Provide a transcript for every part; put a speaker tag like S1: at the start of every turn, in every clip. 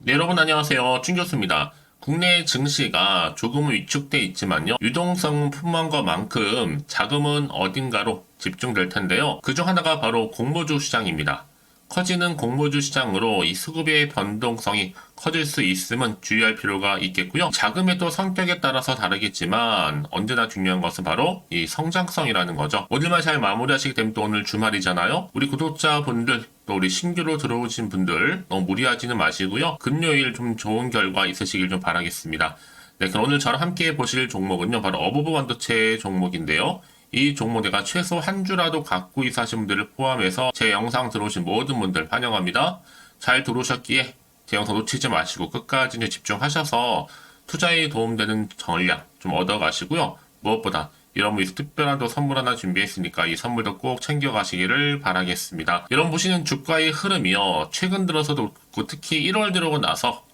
S1: 네, 여러분 안녕하세요. 춘 교수입니다. 국내 증시가 조금은 위축돼 있지만요. 유동성은 풍부한 것만큼 자금은 어딘가로 집중될 텐데요. 그중 하나가 바로 공모주 시장입니다. 커지는 공모주 시장으로 이 수급의 변동성이 커질 수 있음은 주의할 필요가 있겠고요. 자금의 또 성격에 따라서 다르겠지만 언제나 중요한 것은 바로 이 성장성이라는 거죠. 오늘만 잘 마무리하시게 되면 또 오늘 주말이잖아요. 우리 구독자분들 또 우리 신규로 들어오신 분들 너무 무리하지는 마시고요. 금요일 좀 좋은 결과 있으시길 좀 바라겠습니다. 네, 그럼 오늘 저랑 함께 보실 종목은요. 바로 어부브 반도체 종목인데요. 이 종목 내가 최소 한 주라도 갖고 있어 하신 분들을 포함해서 제 영상 들어오신 모든 분들 환영합니다. 잘 들어오셨기에 제 영상 놓치지 마시고 끝까지 집중하셔서 투자에 도움되는 전략 좀 얻어가시고요. 무엇보다 이런 특별한 또 선물 하나 준비했으니까 이 선물도 꼭 챙겨가시기를 바라겠습니다. 여러분 보시는 주가의 흐름이요. 최근 들어서도 특히 1월 들어오고 나서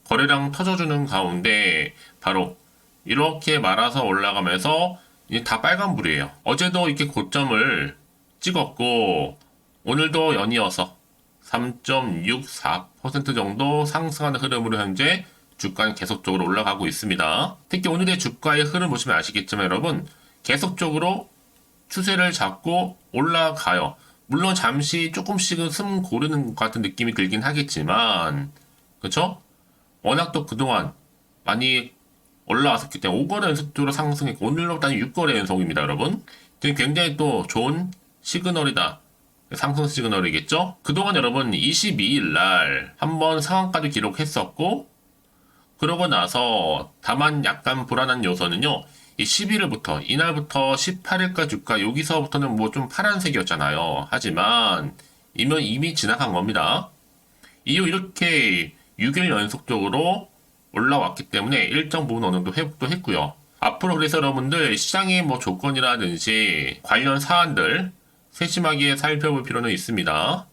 S1: 거래량 터져주는 가운데 바로 이렇게 말아서 올라가면서 이게 다 빨간불이에요. 어제도 이렇게 고점을 찍었고 오늘도 연이어서 3.64% 정도 상승하는 흐름으로 현재 주가는 계속적으로 올라가고 있습니다. 특히 오늘의 주가의 흐름 보시면 아시겠지만 여러분 계속적으로 추세를 잡고 올라가요. 물론 잠시 조금씩은 숨 고르는 것 같은 느낌이 들긴 하겠지만 그쵸? 워낙 또 그동안 많이 올라왔었기 때문에 5거래 연속적으로 상승했고 오늘로 단 6거래 연속입니다 여러분. 굉장히 또 좋은 시그널이다. 상승 시그널이겠죠? 그동안 여러분 22일 날 한번 상한가도 기록했었고 그러고 나서 다만 약간 불안한 요소는요. 이 11일부터 이날부터 18일까지 주가 여기서부터는 뭐 좀 파란색이었잖아요. 하지만 이미 지나간 겁니다. 이후 이렇게 6일 연속적으로 올라왔기 때문에 일정 부분 어느 정도 회복도 했고요. 앞으로 그래서 여러분들 시장의 뭐 조건이라든지 관련 사안들 세심하게 살펴볼 필요는 있습니다.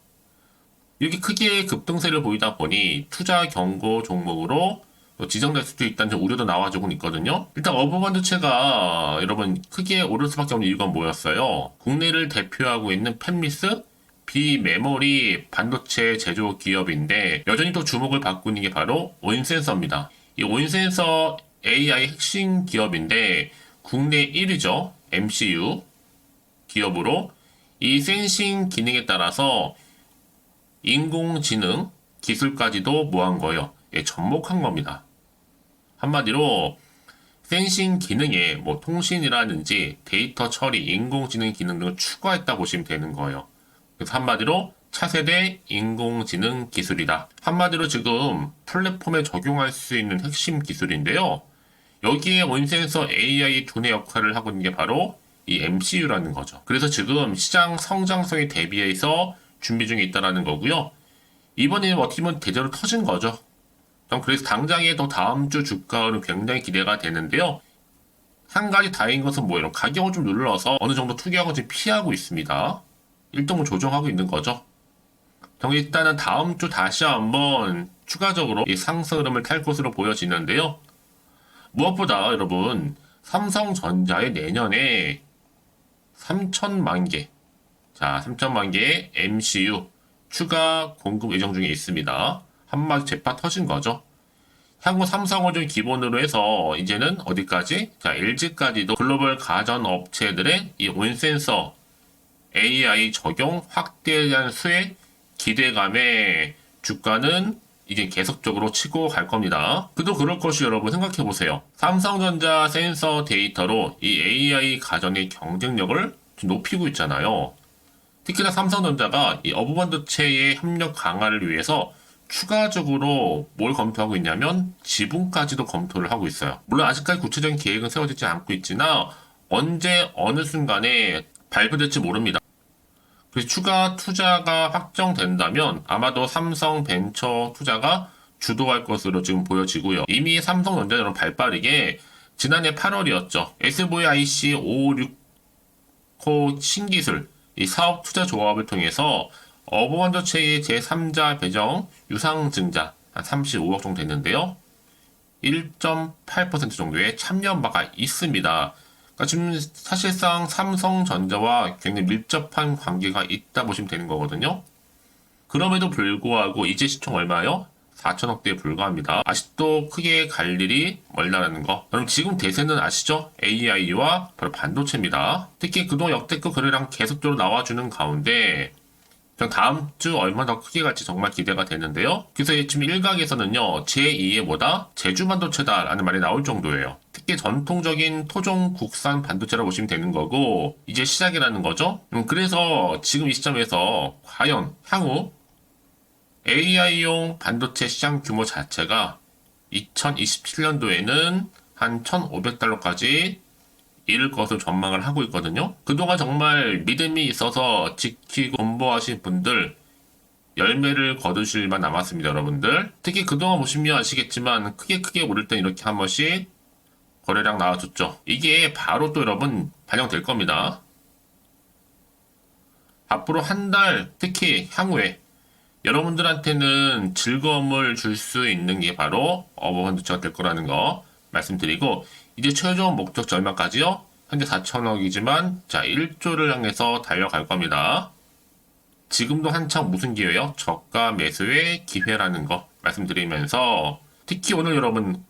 S1: 이렇게 크게 급등세를 보이다 보니 투자 경고 종목으로 지정될 수도 있다는 우려도 나와주고 있거든요. 일단 어부반도체가 여러분 크게 오를 수밖에 없는 이유가 뭐였어요? 국내를 대표하고 있는 팹리스 비메모리 반도체 제조 기업인데 여전히 또 주목을 받고 있는 게 바로 온센서입니다. 이 온센서 AI 핵심 기업인데 국내 1위죠. MCU 기업으로 이 센싱 기능에 따라서 인공지능 기술까지도 모한 거예요. 예, 접목한 겁니다. 한마디로 센싱 기능에 뭐 통신이라든지 데이터 처리, 인공지능 기능 등을 추가했다 보시면 되는 거예요. 그래서 한마디로 차세대 인공지능 기술이다. 한마디로 지금 플랫폼에 적용할 수 있는 핵심 기술인데요. 여기에 온센서 AI 두뇌 역할을 하고 있는 게 바로 이 MCU라는 거죠. 그래서 지금 시장 성장성에 대비해서 준비 중에 있다는 거고요. 이번에는 어떻게 보면 대대로 터진 거죠. 그래서 당장에 더 다음 주 주가는 굉장히 기대가 되는데요. 한 가지 다행인 것은 뭐예요? 가격을 좀 눌러서 어느 정도 투기하고 지금 피하고 있습니다. 일동을 조정하고 있는 거죠. 일단은 다음 주 다시 한번 추가적으로 이 상승 흐름을 탈 것으로 보여지는데요. 무엇보다 여러분 삼성전자의 내년에 3천만 개, 자 3천만 개의 MCU 추가 공급 예정 중에 있습니다. 한마디 재파 터진 거죠. 향후 삼성을 좀 기본으로 해서 이제는 어디까지? 자 LG까지도 글로벌 가전 업체들의 이 온센서 AI 적용 확대에 대한 수혜 기대감에 주가는 이제 계속적으로 치고 갈 겁니다. 그도 그럴 것이 여러분 생각해 보세요. 삼성전자 센서 데이터로 이 AI 가전의 경쟁력을 좀 높이고 있잖아요. 특히나 삼성전자가 이 어부반도체의 협력 강화를 위해서 추가적으로 뭘 검토하고 있냐면 지분까지도 검토를 하고 있어요. 물론 아직까지 구체적인 계획은 세워지지 않고 있지만 언제 어느 순간에 발표될지 모릅니다. 그래서 추가 투자가 확정된다면 아마도 삼성 벤처 투자가 주도할 것으로 지금 보여지고요. 이미 삼성전자는 발빠르게 지난해 8월이었죠. SVIC 556호 신기술 이 사업 투자 조합을 통해서 어부반도체의 제3자 배정 유상증자 한 35억 정도 됐는데요. 1.8% 정도의 참여바가 있습니다. 그러니까 지금 사실상 삼성전자와 굉장히 밀접한 관계가 있다 보시면 되는 거거든요. 그럼에도 불구하고 이제 시총 얼마요? 4천억대에 불과합니다. 아직도 크게 갈 일이 멀다라는 거. 그럼 지금 대세는 아시죠? AI와 바로 반도체입니다. 특히 그동안 역대급 거래량 계속적으로 나와주는 가운데 그냥 다음 주 얼마나 더 크게 갈지 정말 기대가 되는데요. 그래서 지금 일각에서는요, 제2의 뭐다? 제주 반도체다라는 말이 나올 정도예요. 특히 전통적인 토종 국산 반도체라고 보시면 되는 거고, 이제 시작이라는 거죠. 그래서 지금 이 시점에서 과연 향후 AI용 반도체 시장 규모 자체가 2027년도에는 한 1,500달러까지 이를 것으로 전망을 하고 있거든요. 그동안 정말 믿음이 있어서 지키고 공부하신 분들 열매를 거두실 만 남았습니다, 여러분들. 특히 그동안 보시면 아시겠지만 크게 오를 땐 이렇게 한 번씩 거래량 나와줬죠. 이게 바로 또 여러분 반영될 겁니다. 앞으로 한 달, 특히 향후에 여러분들한테는 즐거움을 줄 수 있는 게 바로 어버반도체가 될 거라는 거 말씀드리고, 이제 최종 목적지 얼마까지요? 현재 4천억이지만 자 1조를 향해서 달려갈 겁니다. 지금도 한창 무슨 기회요? 저가 매수의 기회라는 거 말씀드리면서, 특히 오늘 여러분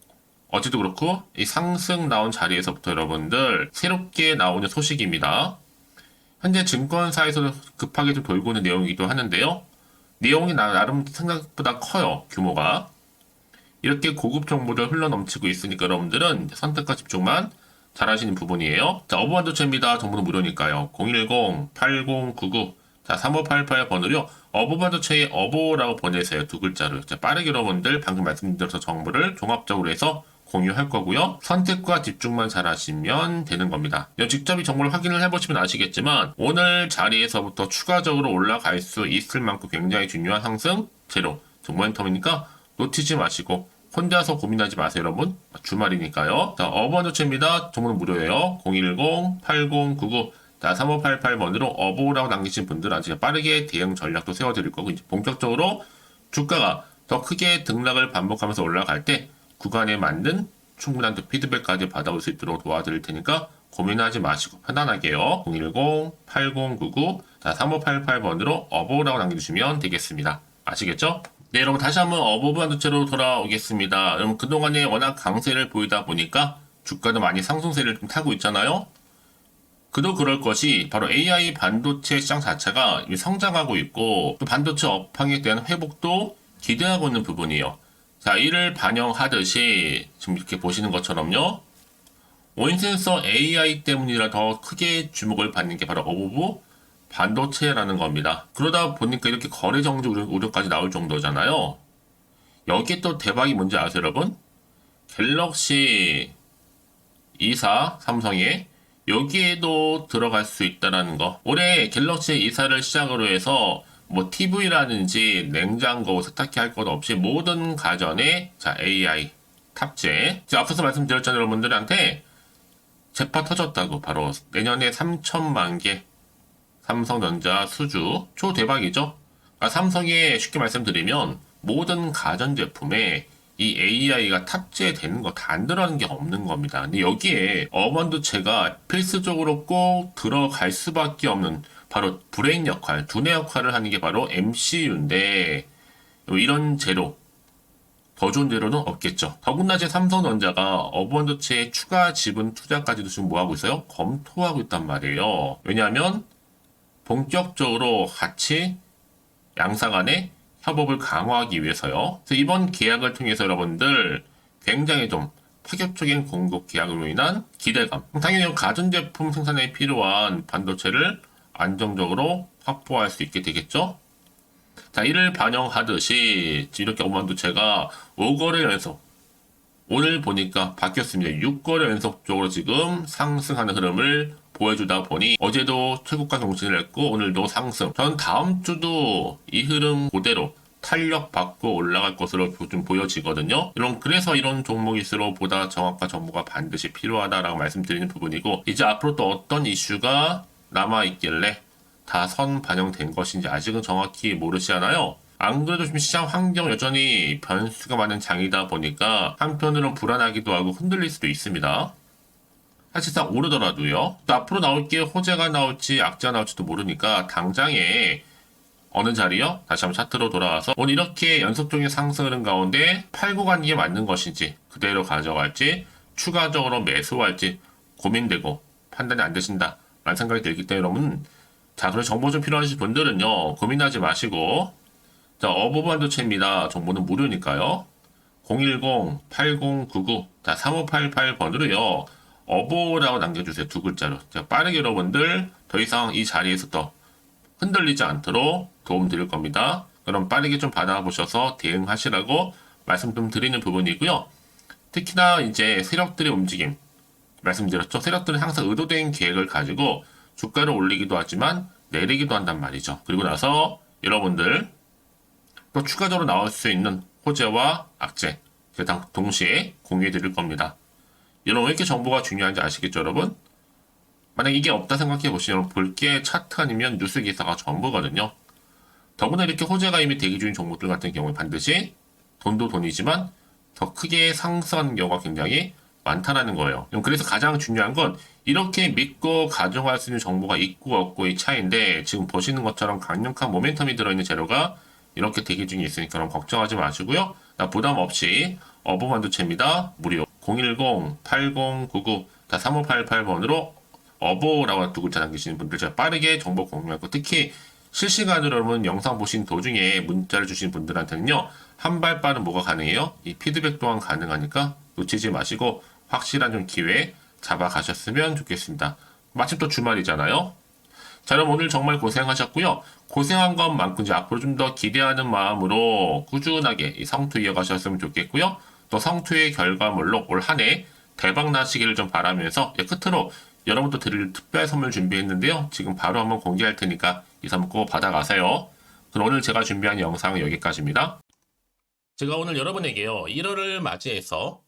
S1: 어제도 그렇고 이 상승 나온 자리에서부터 여러분들 새롭게 나오는 소식입니다. 현재 증권사에서 급하게 좀 돌고 있는 내용이기도 하는데요. 내용이 나름 생각보다 커요, 규모가. 이렇게 고급 정보를 흘러넘치고 있으니까 여러분들은 선택과 집중만 잘하시는 부분이에요. 자, 어부반도체입니다. 정보는 무료니까요. 010-8099 자, 3588번으로요. 어부반도체의 어보라고 보내세요. 두 글자를. 자, 빠르게 여러분들 방금 말씀드려서 정보를 종합적으로 해서 공유할 거고요. 선택과 집중만 잘하시면 되는 겁니다. 직접 이 정보를 확인을 해보시면 아시겠지만 오늘 자리에서부터 추가적으로 올라갈 수 있을 만큼 굉장히 중요한 상승 재료, 모멘텀이니까 놓치지 마시고 혼자서 고민하지 마세요, 여러분. 주말이니까요. 자, 어부반도체입니다. 정보는 무료예요. 010-8099 자, 3588번으로 어보라고 남기신 분들한테 빠르게 대응 전략도 세워드릴 거고, 이제 본격적으로 주가가 더 크게 등락을 반복하면서 올라갈 때 구간에 맞는 충분한 피드백까지 받아올 수 있도록 도와드릴 테니까 고민하지 마시고 편안하게요. 010-8099 자, 3588번으로 어보라고 남겨주시면 되겠습니다. 아시겠죠? 네, 여러분 다시 한번 어부반도체로 돌아오겠습니다. 여러분 그동안에 워낙 강세를 보이다 보니까 주가도 많이 상승세를 좀 타고 있잖아요. 그도 그럴 것이 바로 AI 반도체 시장 자체가 성장하고 있고 또 반도체 업황에 대한 회복도 기대하고 있는 부분이에요. 자, 이를 반영하듯이 지금 이렇게 보시는 것처럼요. 온센서 AI 때문이라 더 크게 주목을 받는 게 바로 어부부 반도체라는 겁니다. 그러다 보니까 이렇게 거래 정지 우려까지 나올 정도잖아요. 여기에 또 대박이 뭔지 아세요, 여러분? 갤럭시 24 삼성에 여기에도 들어갈 수 있다는 거. 올해 갤럭시 24를 시작으로 해서 뭐 TV라든지 냉장고, 세탁기 할 것 없이 모든 가전에 자 AI 탑재. 제가 앞서서 말씀드렸잖아요, 여러분들한테 재파 터졌다고. 바로 내년에 3천만 개 삼성전자 수주 초대박이죠. 그러니까 삼성에 쉽게 말씀드리면 모든 가전제품에 이 AI가 탑재되는 거 다 안 들어가는 게 없는 겁니다. 근데 여기에 어반도체가 필수적으로 꼭 들어갈 수밖에 없는 바로 브레인 역할, 두뇌 역할을 하는 게 바로 MCU인데 이런 재료, 더 좋은 재료는 없겠죠. 더군다나 제 삼성전자가 어반도체에 추가 지분 투자까지도 지금 뭐하고 있어요? 검토하고 있단 말이에요. 왜냐하면 본격적으로 같이 양사 간의 협업을 강화하기 위해서요. 그래서 이번 계약을 통해서 여러분들 굉장히 좀 파격적인 공급 계약으로 인한 기대감. 당연히 가전제품 생산에 필요한 반도체를 안정적으로 확보할 수 있게 되겠죠. 자, 이를 반영하듯이 이렇게 어반도체가 5거래 연속, 오늘 보니까 바뀌었습니다. 6거래 연속적으로 지금 상승하는 흐름을 보여주다 보니 어제도 최고가 경신을 했고 오늘도 상승. 전 다음 주도 이 흐름 그대로 탄력받고 올라갈 것으로 좀 보여지거든요. 그래서 이런 종목일수록 보다 정확한 정보가 반드시 필요하다라고 말씀드리는 부분이고, 이제 앞으로 또 어떤 이슈가 남아있길래 다 선 반영된 것인지 아직은 정확히 모르시잖아요. 안 그래도 지금 시장 환경 여전히 변수가 많은 장이다 보니까 한편으로는 불안하기도 하고 흔들릴 수도 있습니다. 사실상 오르더라도요. 또 앞으로 나올 게 호재가 나올지 악재가 나올지도 모르니까 당장에 어느 자리요? 다시 한번 차트로 돌아와서 오늘 이렇게 연속적인 상승 흐름 가운데 팔고 가는 게 맞는 것인지 그대로 가져갈지 추가적으로 매수할지 고민되고 판단이 안 되신다 라는 생각이 들기 때문에 여러분 자, 그래서 정보 좀 필요하신 분들은요 고민하지 마시고 자, 어부반도체입니다. 정보는 무료니까요. 010-8099 자, 3588번으로요. 어보라고 남겨주세요. 두 글자로. 자, 빠르게 여러분들 더 이상 이 자리에서 더 흔들리지 않도록 도움 드릴 겁니다. 그럼 빠르게 좀 받아보셔서 대응하시라고 말씀 좀 드리는 부분이고요. 특히나 이제 세력들의 움직임 말씀드렸죠. 세력들은 항상 의도된 계획을 가지고 주가를 올리기도 하지만 내리기도 한단 말이죠. 그리고 나서 여러분들 또 추가적으로 나올 수 있는 호재와 악재 제가 동시에 공유해 드릴 겁니다. 여러분 왜 이렇게 정보가 중요한지 아시겠죠 여러분? 만약 이게 없다 생각해 보시면 볼 게 차트 아니면 뉴스 기사가 전부거든요. 더구나 이렇게 호재가 이미 대기 중인 종목들 같은 경우에 반드시 돈도 돈이지만 더 크게 상승하는 경우가 굉장히 많다라는 거예요. 그래서 가장 중요한 건 이렇게 믿고 가져갈 수 있는 정보가 있고 없고의 차이인데 지금 보시는 것처럼 강력한 모멘텀이 들어있는 재료가 이렇게 대기 중에 있으니까 그럼 걱정하지 마시고요. 부담 없이 어보반도체입니다. 무료 010-8099-3588번으로 어보라고 두 글자 남기시는 분들 제가 빠르게 정보 공유하고 특히 실시간으로 여러분 영상 보신 도중에 문자를 주신 분들한테는요 한 발 빠른 뭐가 가능해요? 이 피드백 또한 가능하니까 놓치지 마시고 확실한 좀 기회 잡아가셨으면 좋겠습니다. 마침 또 주말이잖아요. 자, 그럼 오늘 정말 고생하셨고요. 고생한 것만큼 이제 앞으로 좀 더 기대하는 마음으로 꾸준하게 이 성투 이어가셨으면 좋겠고요. 또 성투의 결과물로 올 한 해 대박 나시기를 좀 바라면서 끝으로 여러분도 드릴 특별 선물 준비했는데요. 지금 바로 한번 공개할 테니까 이 선물 꼭 받아가세요. 그럼 오늘 제가 준비한 영상은 여기까지입니다. 제가 오늘 여러분에게요. 1월을 맞이해서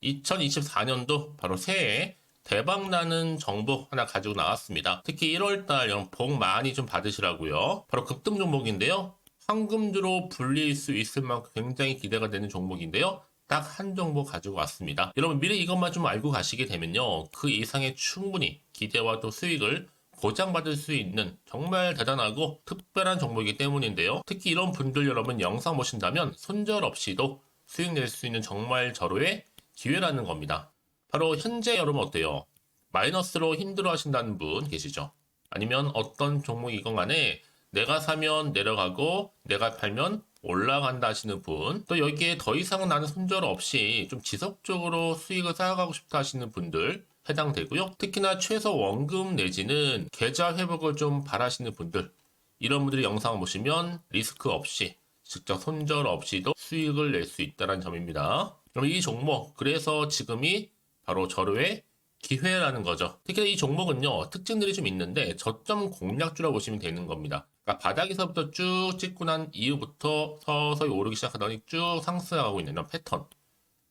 S1: 2024년도 바로 새해 대박나는 정보 하나 가지고 나왔습니다. 특히 1월달 복 많이 좀 받으시라고요. 바로 급등 종목인데요. 황금주로 불릴 수 있을 만큼 굉장히 기대가 되는 종목인데요. 딱 한 종목 가지고 왔습니다. 여러분 미리 이것만 좀 알고 가시게 되면요. 그 이상의 충분히 기대와 또 수익을 보장받을 수 있는 정말 대단하고 특별한 종목이기 때문인데요. 특히 이런 분들 여러분 영상 보신다면 손절없이도 수익 낼 수 있는 정말 절호의 기회라는 겁니다. 바로 현재 여러분 어때요? 마이너스로 힘들어 하신다는 분 계시죠? 아니면 어떤 종목이건 간에 내가 사면 내려가고 내가 팔면 올라간다 하시는 분, 또 여기에 더 이상 나는 손절 없이 좀 지속적으로 수익을 쌓아가고 싶다 하시는 분들 해당되고요. 특히나 최소 원금 내지는 계좌 회복을 좀 바라시는 분들, 이런 분들이 영상을 보시면 리스크 없이 직접 손절 없이도 수익을 낼 수 있다는 점입니다. 그럼 이 종목, 그래서 지금이 바로 절호의 기회라는 거죠. 특히 이 종목은요, 특징들이 좀 있는데 저점 공략주라고 보시면 되는 겁니다. 그러니까 바닥에서부터 쭉 찍고 난 이후부터 서서히 오르기 시작하더니 쭉 상승하고 있는 이런 패턴.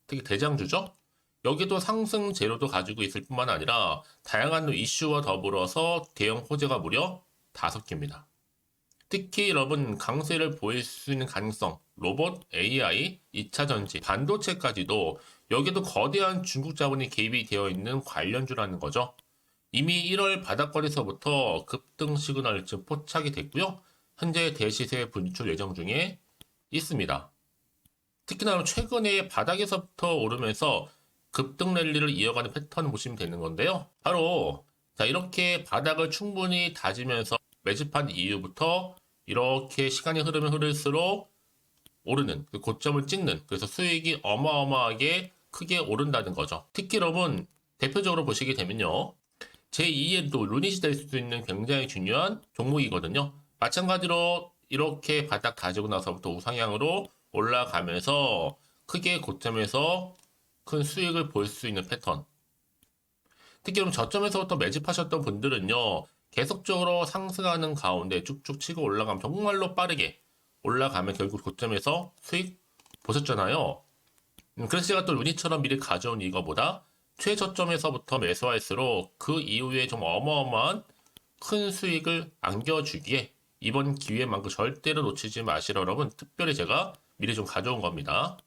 S1: 특히 대장주죠. 여기도 상승 재료도 가지고 있을 뿐만 아니라 다양한 이슈와 더불어서 대형 호재가 무려 5개입니다. 특히 여러분 강세를 보일 수 있는 가능성, 로봇, AI, 2차 전지, 반도체까지도 여기도 거대한 중국 자본이 개입이 되어 있는 관련주라는 거죠. 이미 1월 바닥거리서부터 급등 시그널 즉 포착이 됐고요. 현재 대시세 분출 예정 중에 있습니다. 특히나 최근에 바닥에서부터 오르면서 급등 랠리를 이어가는 패턴을 보시면 되는 건데요. 바로 자 이렇게 바닥을 충분히 다지면서 매집한 이후부터 이렇게 시간이 흐르면 흐를수록 오르는 그 고점을 찍는 그래서 수익이 어마어마하게 크게 오른다는 거죠. 특히 여러분 대표적으로 보시게 되면요. 제2의 또 루닛이 될 수 있는 굉장히 중요한 종목이거든요. 마찬가지로 이렇게 바닥 다지고 나서부터 우상향으로 올라가면서 크게 고점에서 큰 수익을 볼 수 있는 패턴. 특히 그럼 저점에서부터 매집하셨던 분들은요. 계속적으로 상승하는 가운데 쭉쭉 치고 올라가면 정말로 빠르게 올라가면 결국 고점에서 수익 보셨잖아요. 그래서 제가 또 루닛처럼 미리 가져온 이거보다 최저점에서부터 매수할수록 그 이후에 좀 어마어마한 큰 수익을 안겨주기에 이번 기회만큼 절대로 놓치지 마시라 여러분 특별히 제가 미리 좀 가져온 겁니다.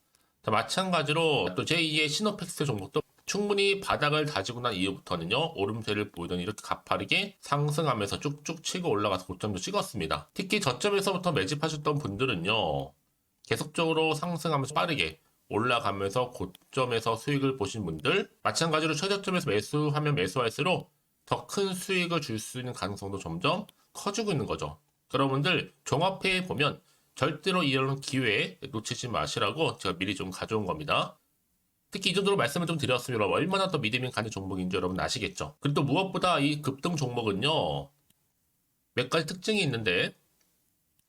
S1: 자, 마찬가지로 또 제2의 시노팩스 종목도 충분히 바닥을 다지고 난 이후부터는요, 오름세를 보이더니 이렇게 가파르게 상승하면서 쭉쭉 치고 올라가서 고점도 찍었습니다. 특히 저점에서부터 매집하셨던 분들은요, 계속적으로 상승하면서 빠르게 올라가면서 고점에서 수익을 보신 분들, 마찬가지로 최저점에서 매수하면 매수할수록 더 큰 수익을 줄 수 있는 가능성도 점점 커지고 있는 거죠. 여러분들 종합해 보면 절대로 이런 기회 놓치지 마시라고 제가 미리 좀 가져온 겁니다. 특히 이 정도로 말씀을 좀 드렸으면 여러분 얼마나 더 믿음이 가는 종목인지 여러분 아시겠죠? 그리고 또 무엇보다 이 급등 종목은요, 몇 가지 특징이 있는데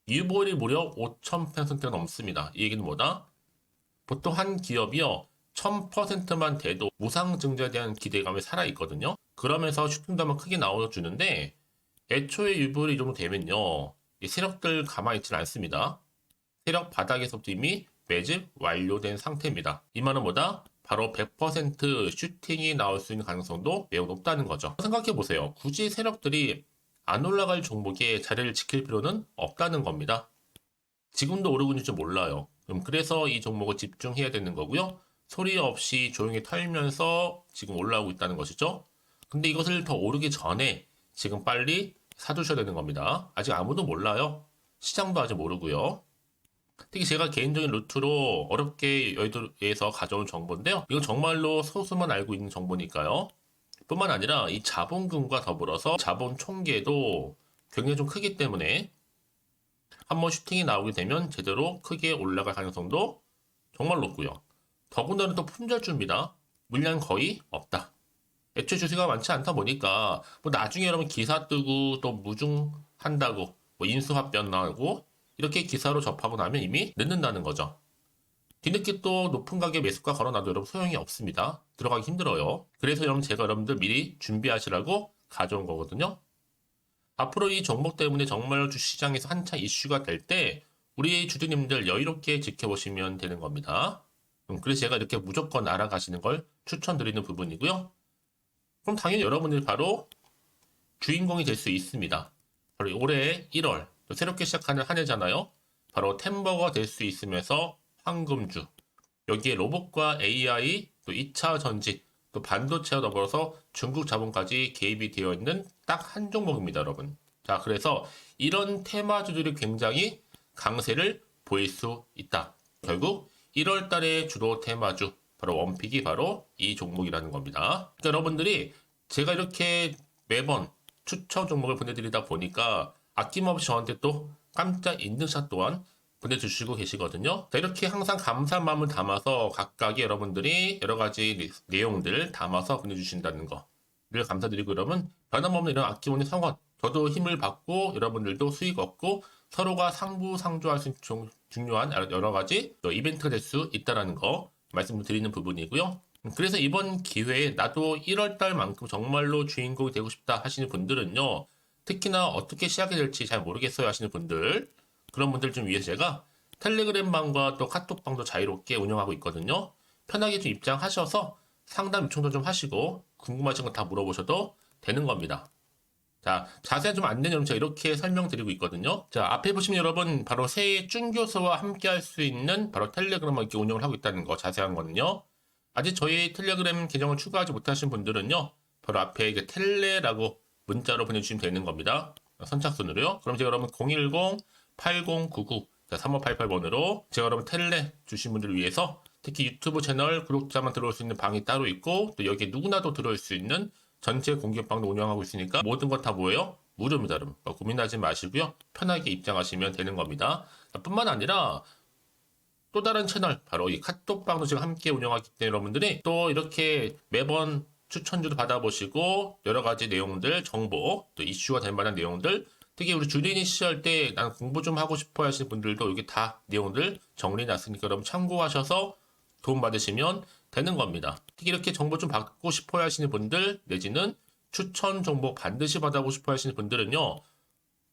S1: 유보율이 무려 5,000%가 넘습니다. 이 얘기는 뭐다? 보통 한 기업이요 1000%만 돼도 무상증자에 대한 기대감이 살아있거든요. 그러면서 슈팅도 한번 크게 나와주는데 애초에 유보율이 이 정도 되면요, 이 세력들 가만히 있지는 않습니다. 세력 바닥에서부터 이미 매집 완료된 상태입니다. 이 말은 뭐다? 바로 100% 슈팅이 나올 수 있는 가능성도 매우 높다는 거죠. 생각해보세요. 굳이 세력들이 안 올라갈 종목에 자리를 지킬 필요는 없다는 겁니다. 지금도 오르고 있는지 몰라요. 그래서 이 종목을 집중해야 되는 거고요. 소리 없이 조용히 털면서 지금 올라오고 있다는 것이죠. 근데 이것을 더 오르기 전에 지금 빨리 사두셔야 되는 겁니다. 아직 아무도 몰라요. 시장도 아직 모르고요. 특히 제가 개인적인 루트로 어렵게 여의도에서 가져온 정보인데요. 이건 정말로 소수만 알고 있는 정보니까요. 뿐만 아니라 이 자본금과 더불어서 자본 총계도 굉장히 좀 크기 때문에 한번 슈팅이 나오게 되면 제대로 크게 올라갈 가능성도 정말 높고요. 더군다나 또 품절주입니다. 물량 거의 없다. 애초에 주식가 많지 않다 보니까 뭐 나중에 여러분 기사 뜨고 또 무중한다고 뭐 인수합병 나오고 이렇게 기사로 접하고 나면 이미 늦는다는 거죠. 뒤늦게 또 높은 가격 매수가 걸어놔도 여러분 소용이 없습니다. 들어가기 힘들어요. 그래서 여러분 제가 여러분들 미리 준비하시라고 가져온 거거든요. 앞으로 이 종목 때문에 정말 주시장에서 한창 이슈가 될 때 우리 주주님들 여유롭게 지켜보시면 되는 겁니다. 그래서 제가 이렇게 무조건 알아가시는 걸 추천드리는 부분이고요. 그럼 당연히 여러분들이 바로 주인공이 될 수 있습니다. 바로 올해 1월 또 새롭게 시작하는 한 해잖아요. 바로 템버가 될 수 있으면서 황금주, 여기에 로봇과 AI, 또 2차 전지, 또 반도체와 더불어서 중국 자본까지 개입이 되어 있는 딱 한 종목입니다, 여러분. 자, 그래서 이런 테마주들이 굉장히 강세를 보일 수 있다. 결국 1월 달에 주로 테마주, 바로 원픽이 바로 이 종목이라는 겁니다. 그러니까 여러분들이 제가 이렇게 매번 추천 종목을 보내드리다 보니까 아낌없이 저한테 또 깜짝 인증샷 또한 보내주시고 계시거든요. 자, 이렇게 항상 감사한 마음을 담아서 각각의 여러분들이 여러 가지 내용들 담아서 보내주신다는 거를 감사드리고, 여러분 변함없는 이런 아낌없는 성원, 저도 힘을 받고 여러분들도 수익 얻고 서로가 상부상조할 수 있는 중요한 여러 가지 이벤트가 될 수 있다는 거 말씀드리는 부분이고요. 그래서 이번 기회에 나도 1월달만큼 정말로 주인공이 되고 싶다 하시는 분들은요, 특히나 어떻게 시작이 될지 잘 모르겠어요 하시는 분들, 그런 분들 좀 위해서 제가 텔레그램 방과 또 카톡방도 자유롭게 운영하고 있거든요. 편하게 좀 입장하셔서 상담 요청도 좀 하시고 궁금하신 거 다 물어보셔도 되는 겁니다. 자, 자세한 좀 안내는 제가 이렇게 설명드리고 있거든요. 자, 앞에 보시면 여러분 바로 새해 쭌교수와 함께 할 수 있는 바로 텔레그램을 이렇게 운영을 하고 있다는 거, 자세한 거는요. 아직 저희 텔레그램 계정을 추가하지 못하신 분들은요, 바로 앞에 이제 텔레라고 문자로 보내주시면 되는 겁니다. 선착순으로요. 그럼 제가 여러분 010-8099 3588번으로 제가 여러분 텔레 주신 분들을 위해서 특히 유튜브 채널 구독자만 들어올 수 있는 방이 따로 있고, 또 여기에 누구나도 들어올 수 있는 전체 공개방도 운영하고 있으니까 모든 것 다 뭐예요? 무료입니다, 여러분. 고민하지 마시고요. 편하게 입장하시면 되는 겁니다. 뿐만 아니라 또 다른 채널, 바로 이 카톡방도 지금 함께 운영하기 때문에 여러분들이 또 이렇게 매번 추천주도 받아보시고 여러 가지 내용들, 정보, 또 이슈가 될 만한 내용들, 특히 우리 주린이 시절 때 난 공부 좀 하고 싶어 하시는 분들도 여기 다 내용들 정리해놨으니까 여러분 참고하셔서 도움 받으시면 되는 겁니다. 특히 이렇게 정보 좀 받고 싶어 하시는 분들, 내지는 추천 정보 반드시 받아보고 싶어 하시는 분들은요,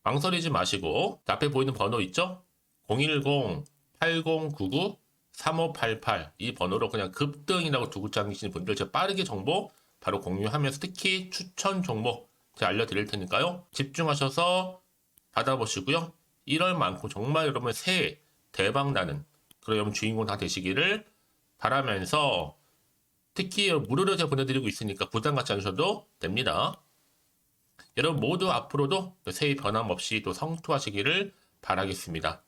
S1: 망설이지 마시고 앞에 보이는 번호 있죠? 010-8099-3588 이 번호로 그냥 급등이라고 두고 당기시는 분들 제가 빠르게 정보 바로 공유하면서 특히 추천 종목 제가 알려드릴 테니까요. 집중하셔서 받아보시고요. 1월만큼 정말 여러분 새해 대박나는 그런 여러분 주인공 다 되시기를 바라면서 특히 무료로 제가 보내드리고 있으니까 부담 갖지 않으셔도 됩니다. 여러분 모두 앞으로도 새해 변함없이 또 성투하시기를 바라겠습니다.